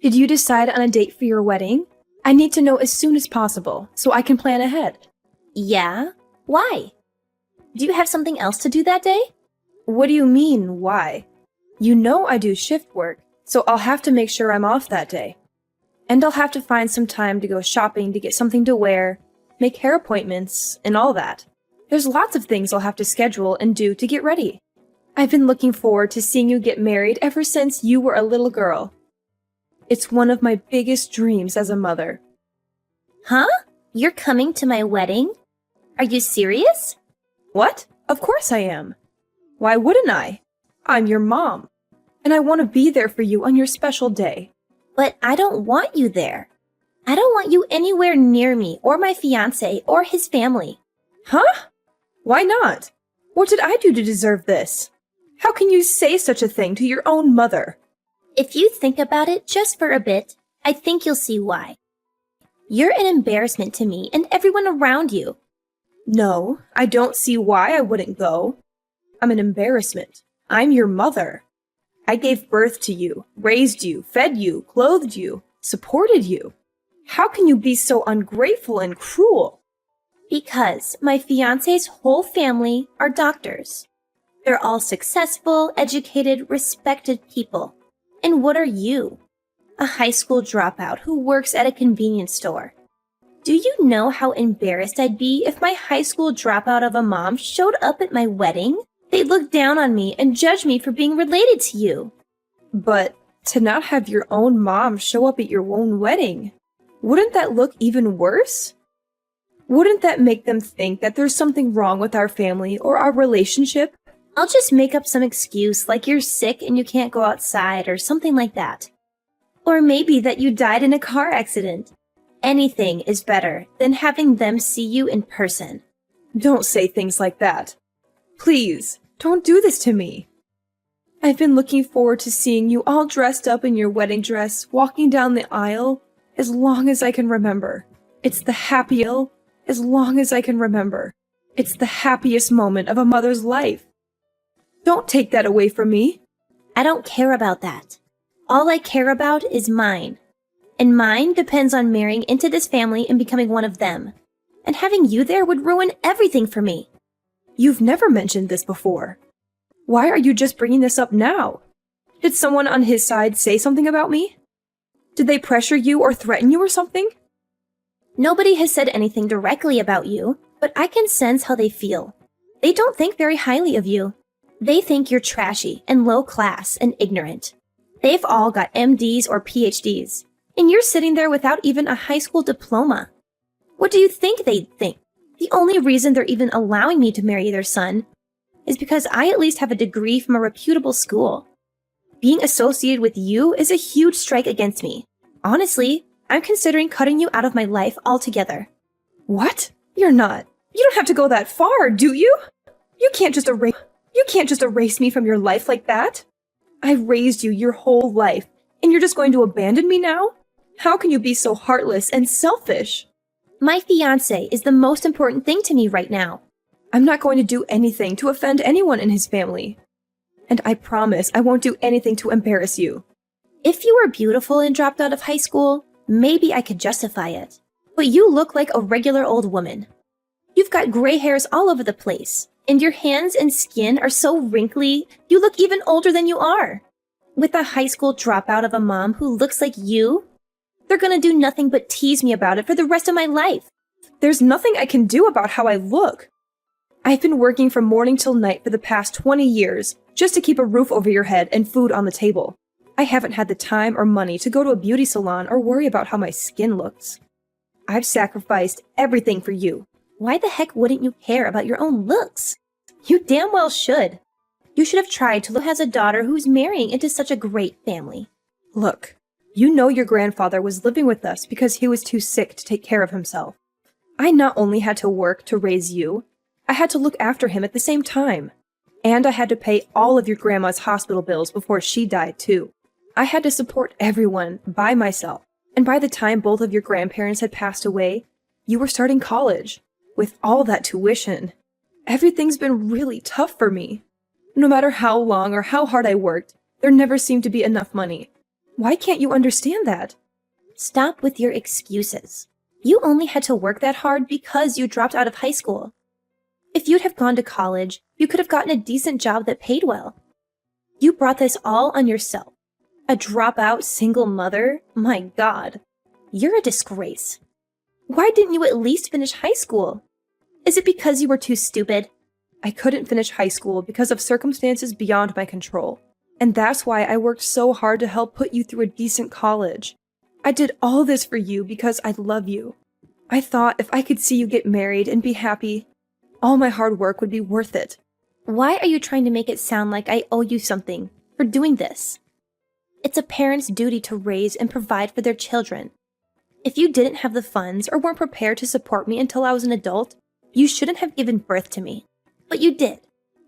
Did you decide on a date for your wedding? I need to know as soon as possible so I can plan ahead. Yeah? Why? Do you have something else to do that day? What do you mean, why? You know I do shift work, so I'll have to make sure I'm off that day. And I'll have to find some time to go shopping to get something to wear, make hair appointments, and all that. There's lots of things I'll have to schedule and do to get ready. I've been looking forward to seeing you get married ever since you were a little girl. It's one of my biggest dreams as a mother. Huh? You're coming to my wedding? Are you serious? What? Of course I am. Why wouldn't I? I'm your mom, and I want to be there for you on your special day. But I don't want you there. I don't want you anywhere near me or my fiancé or his family. Huh? Why not? What did I do to deserve this? How can you say such a thing to your own mother? If you think about it just for a bit, I think you'll see why. You're an embarrassment to me and everyone around you. No, I don't see why I wouldn't go. I'm an embarrassment. I'm your mother. I gave birth to you, raised you, fed you, clothed you, supported you. How can you be so ungrateful and cruel? Because my fiancé's whole family are doctors. They're all successful, educated, respected people. And what are you? A high school dropout who works at a convenience store. Do you know how embarrassed I'd be if my high school dropout of a mom showed up at my wedding? They'd look down on me and judge me for being related to you. But to not have your own mom show up at your own wedding, wouldn't that look even worse? Wouldn't that make them think that there's something wrong with our family or our relationship? I'll just make up some excuse like you're sick and you can't go outside or something like that. Or maybe that you died in a car accident. Anything is better than having them see you in person. Don't say things like that. Please, don't do this to me. I've been looking forward to seeing you all dressed up in your wedding dress, walking down the aisle, as long as I can remember. It's the happiest, as long as I can remember. It's the happiest moment of a mother's life. Don't take that away from me. I don't care about that. All I care about is mine. And mine depends on marrying into this family and becoming one of them. And having you there would ruin everything for me. You've never mentioned this before. Why are you just bringing this up now? Did someone on his side say something about me? Did they pressure you or threaten you or something? Nobody has said anything directly about you, but I can sense how they feel. They don't think very highly of you. They think you're trashy and low class and ignorant. They've all got MDs or PhDs, and you're sitting there without even a high school diploma. What do you think they'd think? The only reason they're even allowing me to marry their son is because I at least have a degree from a reputable school. Being associated with you is a huge strike against me. Honestly, I'm considering cutting you out of my life altogether. What? You're not. You don't have to go that far, do you? You can't just erase me from your life like that. I raised you your whole life, and you're just going to abandon me now? How can you be so heartless and selfish? My fiancé is the most important thing to me right now. I'm not going to do anything to offend anyone in his family. And I promise I won't do anything to embarrass you. If you were beautiful and dropped out of high school, maybe I could justify it. But you look like a regular old woman. You've got gray hairs all over the place, and your hands and skin are so wrinkly, you look even older than you are. With a high school dropout of a mom who looks like you, they're gonna do nothing but tease me about it for the rest of my life. There's nothing I can do about how I look. I've been working from morning till night for the past 20 years just to keep a roof over your head and food on the table. I haven't had the time or money to go to a beauty salon or worry about how my skin looks. I've sacrificed everything for you. Why the heck wouldn't you care about your own looks? You damn well should. You should have tried to look as a daughter who's marrying into such a great family. Look, you know your grandfather was living with us because he was too sick to take care of himself. I not only had to work to raise you, I had to look after him at the same time. And I had to pay all of your grandma's hospital bills before she died too. I had to support everyone by myself. And by the time both of your grandparents had passed away, you were starting college. With all that tuition, everything's been really tough for me. No matter how long or how hard I worked, there never seemed to be enough money. Why can't you understand that? Stop with your excuses. You only had to work that hard because you dropped out of high school. If you'd have gone to college, you could have gotten a decent job that paid well. You brought this all on yourself. A dropout single mother? My God. You're a disgrace. Why didn't you at least finish high school? Is it because you were too stupid? I couldn't finish high school because of circumstances beyond my control. And that's why I worked so hard to help put you through a decent college. I did all this for you because I love you. I thought if I could see you get married and be happy, all my hard work would be worth it. Why are you trying to make it sound like I owe you something for doing this? It's a parent's duty to raise and provide for their children. If you didn't have the funds or weren't prepared to support me until I was an adult, you shouldn't have given birth to me. But you did.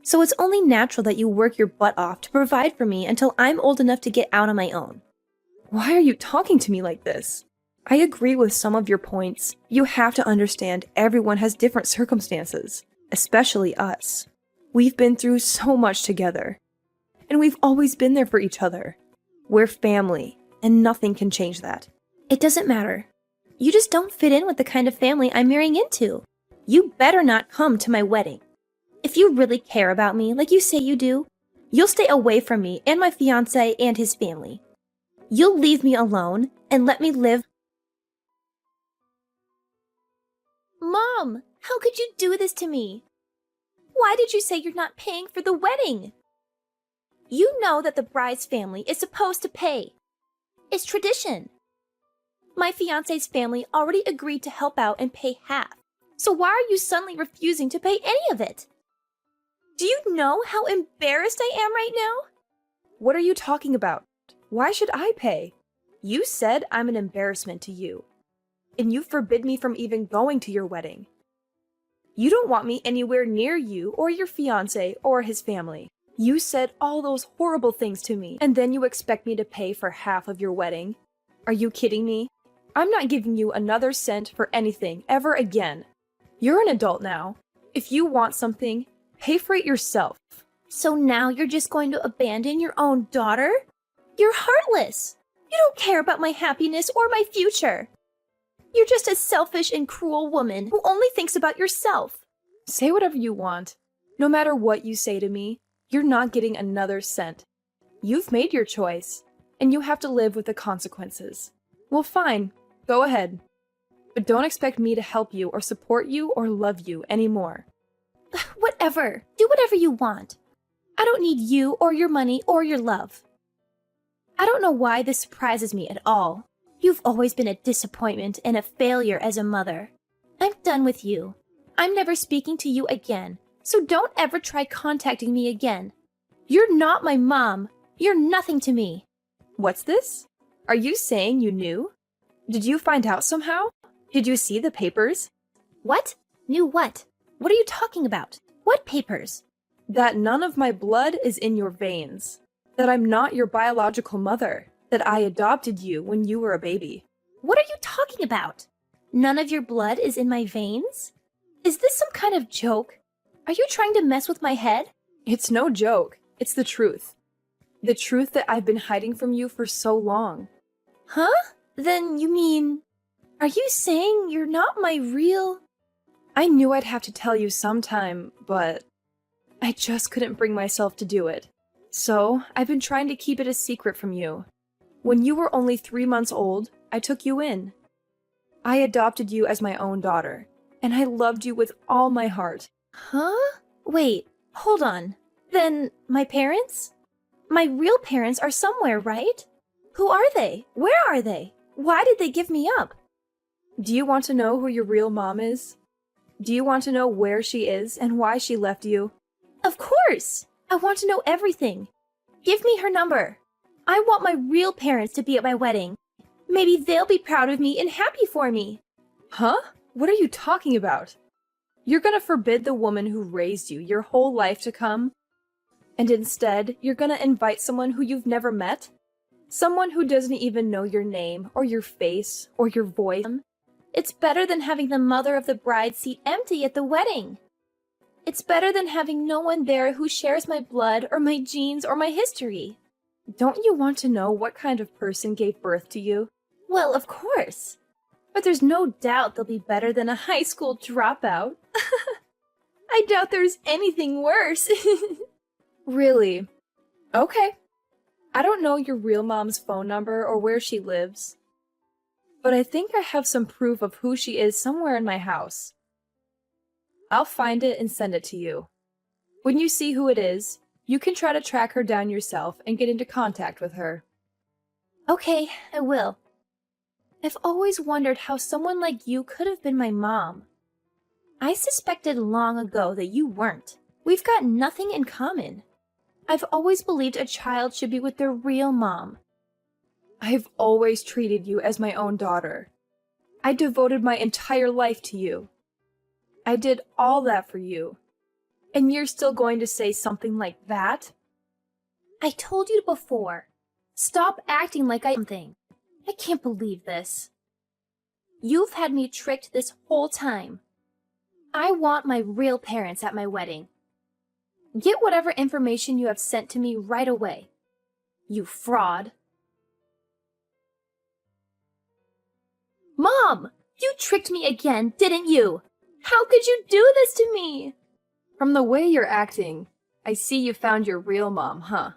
So it's only natural that you work your butt off to provide for me until I'm old enough to get out on my own. Why are you talking to me like this? I agree with some of your points. You have to understand everyone has different circumstances, especially us. We've been through so much together. And we've always been there for each other. We're family, and nothing can change that. It doesn't matter. You just don't fit in with the kind of family I'm marrying into. You better not come to my wedding. If you really care about me like you say you do, you'll stay away from me and my fiancé and his family. You'll leave me alone and let me live. Mom, how could you do this to me? Why did you say you're not paying for the wedding? You know that the bride's family is supposed to pay. It's tradition. My fiancé's family already agreed to help out and pay half. So why are you suddenly refusing to pay any of it? Do you know how embarrassed I am right now? What are you talking about? Why should I pay? You said I'm an embarrassment to you. And you forbid me from even going to your wedding. You don't want me anywhere near you or your fiancé or his family. You said all those horrible things to me, and then you expect me to pay for half of your wedding? Are you kidding me? I'm not giving you another cent for anything ever again. You're an adult now. If you want something, pay for it yourself. So now you're just going to abandon your own daughter? You're heartless. You don't care about my happiness or my future. You're just a selfish and cruel woman who only thinks about yourself. Say whatever you want. No matter what you say to me, you're not getting another cent. You've made your choice, and you have to live with the consequences. Well, fine. Go ahead. But don't expect me to help you or support you or love you anymore. Whatever. Do whatever you want. I don't need you or your money or your love. I don't know why this surprises me at all. You've always been a disappointment and a failure as a mother. I'm done with you. I'm never speaking to you again, so don't ever try contacting me again. You're not my mom. You're nothing to me. What's this? Are you saying you knew? Did you find out somehow? Did you see the papers? What? Knew what? What are you talking about? What papers? That none of my blood is in your veins. That I'm not your biological mother. That I adopted you when you were a baby. What are you talking about? None of your blood is in my veins? Is this some kind of joke? Are you trying to mess with my head? It's no joke. It's the truth. The truth that I've been hiding from you for so long. Huh? Then you mean... Are you saying you're not my real... I knew I'd have to tell you sometime, but I just couldn't bring myself to do it. So I've been trying to keep it a secret from you. When you were only 3 months old, I took you in. I adopted you as my own daughter, and I loved you with all my heart. Huh? Wait, hold on. Then my parents? My real parents are somewhere, right? Who are they? Where are they? Why did they give me up? Do you want to know who your real mom is? Do you want to know where she is and why she left you? Of course! I want to know everything. Give me her number. I want my real parents to be at my wedding. Maybe they'll be proud of me and happy for me. Huh? What are you talking about? You're gonna forbid the woman who raised you your whole life to come? And instead, you're gonna invite someone who you've never met? Someone who doesn't even know your name, or your face, or your voice? It's better than having the mother of the bride seat empty at the wedding. It's better than having no one there who shares my blood or my genes or my history. Don't you want to know what kind of person gave birth to you? Well, of course. But there's no doubt they'll be better than a high school dropout. I doubt there's anything worse. Really? Okay. I don't know your real mom's phone number or where she lives, but I think I have some proof of who she is somewhere in my house. I'll find it and send it to you. When you see who it is, you can try to track her down yourself and get into contact with her. Okay, I will. I've always wondered how someone like you could have been my mom. I suspected long ago that you weren't. We've got nothing in common. I've always believed a child should be with their real mom. I've always treated you as my own daughter. I devoted my entire life to you. I did all that for you. And you're still going to say something like that? I told you before. Stop acting like I'm something. I can't believe this. You've had me tricked this whole time. I want my real parents at my wedding. Get whatever information you have sent to me right away. You fraud. Mom! You tricked me again, didn't you? How could you do this to me? From the way you're acting, I see you found your real mom, huh?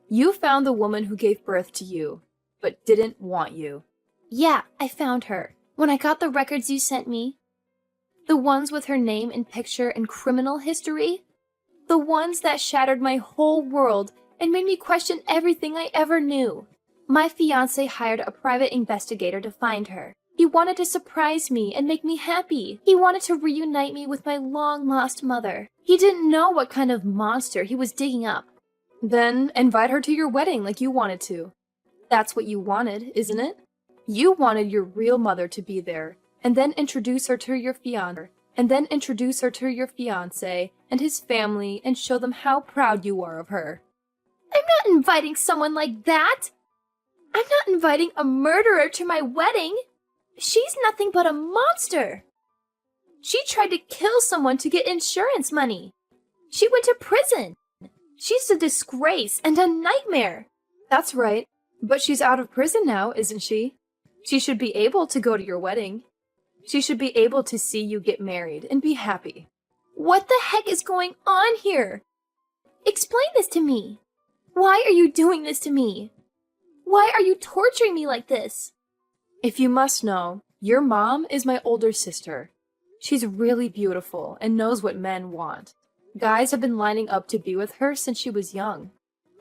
You found the woman who gave birth to you, but didn't want you. Yeah, I found her. When I got the records you sent me. The ones with her name and picture and criminal history. The ones that shattered my whole world and made me question everything I ever knew. My fiancé hired a private investigator to find her. He wanted to surprise me and make me happy. He wanted to reunite me with my long-lost mother. He didn't know what kind of monster he was digging up. Then invite her to your wedding like you wanted to. That's what you wanted, isn't it? You wanted your real mother to be there, and then introduce her to your fiancé, and his family, and show them how proud you are of her. I'm not inviting someone like that. I'm not inviting a murderer to my wedding. She's nothing but a monster. She tried to kill someone to get insurance money. She went to prison. She's a disgrace and a nightmare. That's right, but she's out of prison now, isn't she? She should be able to go to your wedding. She should be able to see you get married and be happy. What the heck is going on here? Explain this to me. Why are you doing this to me? Why are you torturing me like this? If you must know, your mom is my older sister. She's really beautiful and knows what men want. Guys have been lining up to be with her since she was young.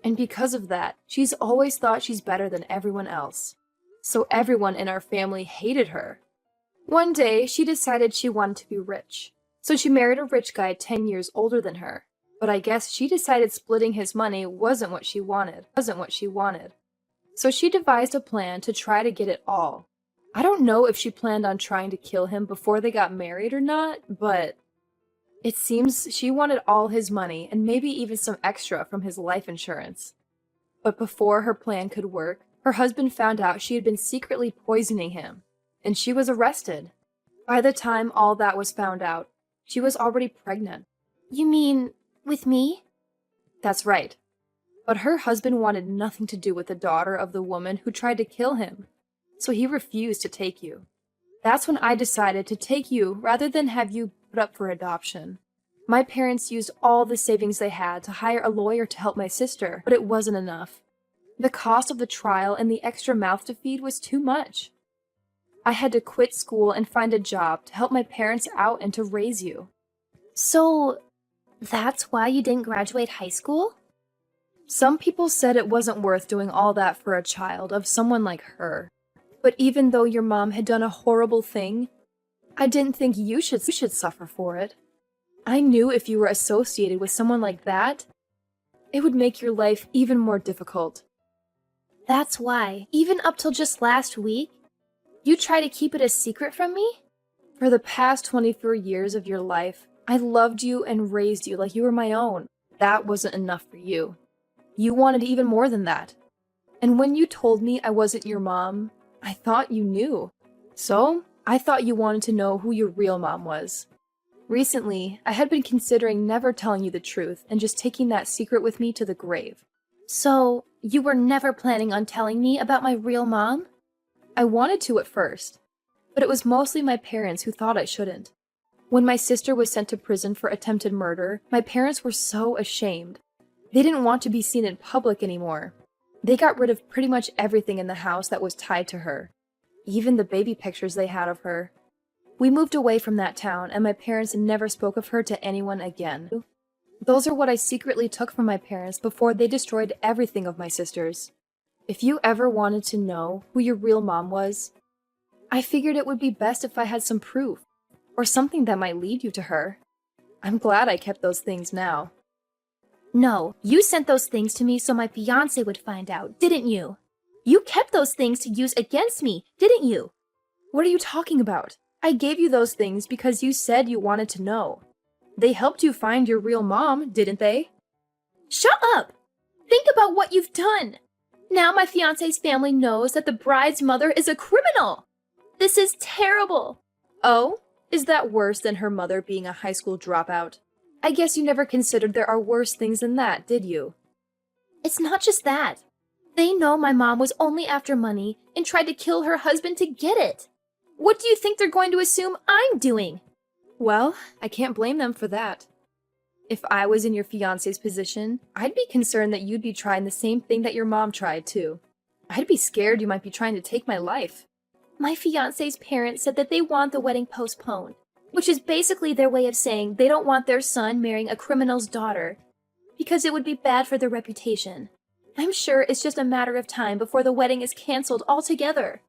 And because of that, she's always thought she's better than everyone else. So everyone in our family hated her. One day, she decided she wanted to be rich. So she married a rich guy 10 years older than her. But I guess she decided splitting his money wasn't what she wanted. So she devised a plan to try to get it all. I don't know if she planned on trying to kill him before they got married or not, but it seems she wanted all his money and maybe even some extra from his life insurance. But before her plan could work, her husband found out she had been secretly poisoning him, and she was arrested. By the time all that was found out, she was already pregnant. You mean with me? That's right. But her husband wanted nothing to do with the daughter of the woman who tried to kill him, so he refused to take you. That's when I decided to take you rather than have you put up for adoption. My parents used all the savings they had to hire a lawyer to help my sister, but it wasn't enough. The cost of the trial and the extra mouth to feed was too much. I had to quit school and find a job to help my parents out and to raise you. So, that's why you didn't graduate high school? Some people said it wasn't worth doing all that for a child of someone like her. But even though your mom had done a horrible thing, I didn't think you should suffer for it. I knew if you were associated with someone like that, it would make your life even more difficult. That's why, even up till just last week, you try to keep it a secret from me? For the past 24 years of your life, I loved you and raised you like you were my own. That wasn't enough for you. You wanted even more than that. And when you told me I wasn't your mom, I thought you knew. So, I thought you wanted to know who your real mom was. Recently, I had been considering never telling you the truth and just taking that secret with me to the grave. So, You were never planning on telling me about my real mom? I wanted to at first, but it was mostly my parents who thought I shouldn't. When my sister was sent to prison for attempted murder, my parents were so ashamed. They didn't want to be seen in public anymore. They got rid of pretty much everything in the house that was tied to her, even the baby pictures they had of her. We moved away from that town, and my parents never spoke of her to anyone again. Those are what I secretly took from my parents before they destroyed everything of my sister's. If you ever wanted to know who your real mom was, I figured it would be best if I had some proof, or something that might lead you to her. I'm glad I kept those things now. No, you sent those things to me so my fiancé would find out, didn't you? You kept those things to use against me, didn't you? What are you talking about? I gave you those things because you said you wanted to know. They helped you find your real mom, didn't they? Shut up! Think about what you've done! Now my fiancé's family knows that the bride's mother is a criminal! This is terrible! Oh? Is that worse than her mother being a high school dropout? I guess you never considered there are worse things than that, did you? It's not just that. They know my mom was only after money and tried to kill her husband to get it. What do you think they're going to assume I'm doing? Well, I can't blame them for that. If I was in your fiancé's position, I'd be concerned that you'd be trying the same thing that your mom tried, too. I'd be scared you might be trying to take my life. My fiancé's parents said that they want the wedding postponed, which is basically their way of saying they don't want their son marrying a criminal's daughter, because it would be bad for their reputation. I'm sure it's just a matter of time before the wedding is canceled altogether.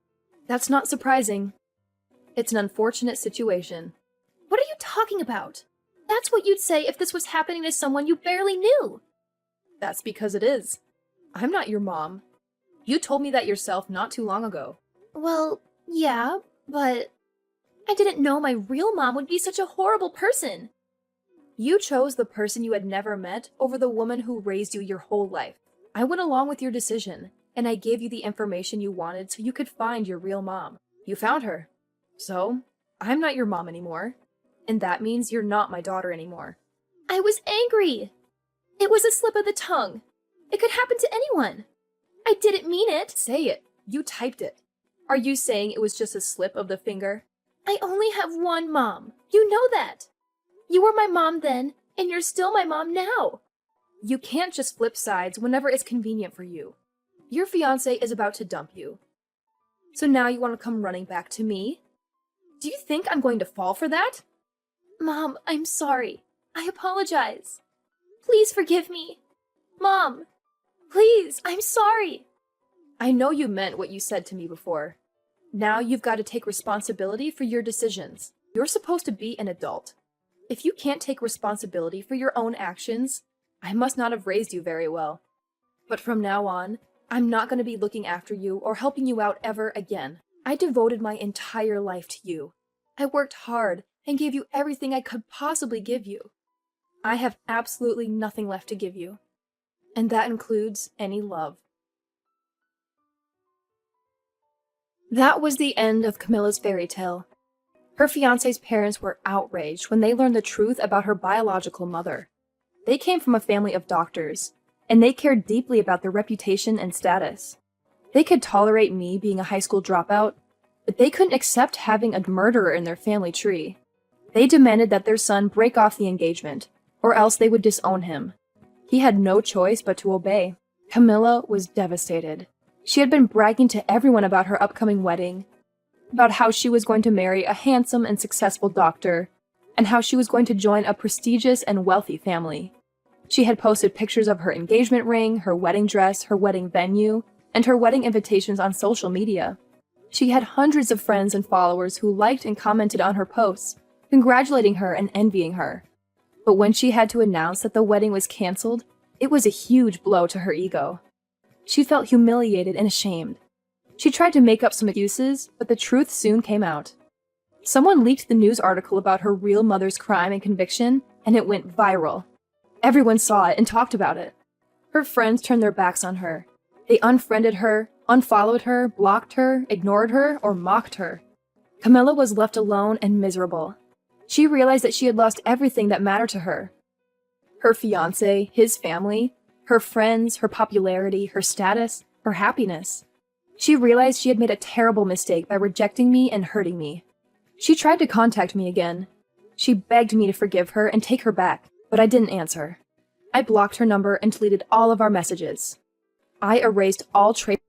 That's not surprising. It's an unfortunate situation. What are you talking about? That's what you'd say if this was happening to someone you barely knew. That's because it is. I'm not your mom. You told me that yourself not too long ago. Well, yeah, but I didn't know my real mom would be such a horrible person. You chose the person you had never met over the woman who raised you your whole life. I went along with your decision, and I gave you the information you wanted so you could find your real mom. You found her. So, I'm not your mom anymore. And that means you're not my daughter anymore. I was angry. It was a slip of the tongue. It could happen to anyone. I didn't mean it. Say it. You typed it. Are you saying it was just a slip of the finger? I only have one mom. You know that. You were my mom then, and you're still my mom now. You can't just flip sides whenever it's convenient for you. Your fiancé is about to dump you. So now you want to come running back to me? Do you think I'm going to fall for that? Mom, I'm sorry. I apologize. Please forgive me. Mom, please, I'm sorry. I know you meant what you said to me before. Now you've got to take responsibility for your decisions. You're supposed to be an adult. If you can't take responsibility for your own actions, I must not have raised you very well. But from now on, I'm not going to be looking after you or helping you out ever again. I devoted my entire life to you. I worked hard and gave you everything I could possibly give you. I have absolutely nothing left to give you. And that includes any love. That was the end of Camilla's fairy tale. Her fiancé's parents were outraged when they learned the truth about her biological mother. They came from a family of doctors, and they cared deeply about their reputation and status. They could tolerate me being a high school dropout, but they couldn't accept having a murderer in their family tree. They demanded that their son break off the engagement, or else they would disown him. He had no choice but to obey. Camilla was devastated. She had been bragging to everyone about her upcoming wedding, about how she was going to marry a handsome and successful doctor, and how she was going to join a prestigious and wealthy family. She had posted pictures of her engagement ring, her wedding dress, her wedding venue, and her wedding invitations on social media. She had hundreds of friends and followers who liked and commented on her posts, congratulating her and envying her. But when she had to announce that the wedding was canceled, it was a huge blow to her ego. She felt humiliated and ashamed. She tried to make up some excuses, but the truth soon came out. Someone leaked the news article about her real mother's crime and conviction, and it went viral. Everyone saw it and talked about it. Her friends turned their backs on her. They unfriended her, unfollowed her, blocked her, ignored her, or mocked her. Camilla was left alone and miserable. She realized that she had lost everything that mattered to her. Her fiancé, his family, Her friends, her popularity, her status, her happiness. She realized she had made a terrible mistake by rejecting me and hurting me. She tried to contact me again. She begged me to forgive her and take her back, but I didn't answer. I blocked her number and deleted all of our messages. I erased all traces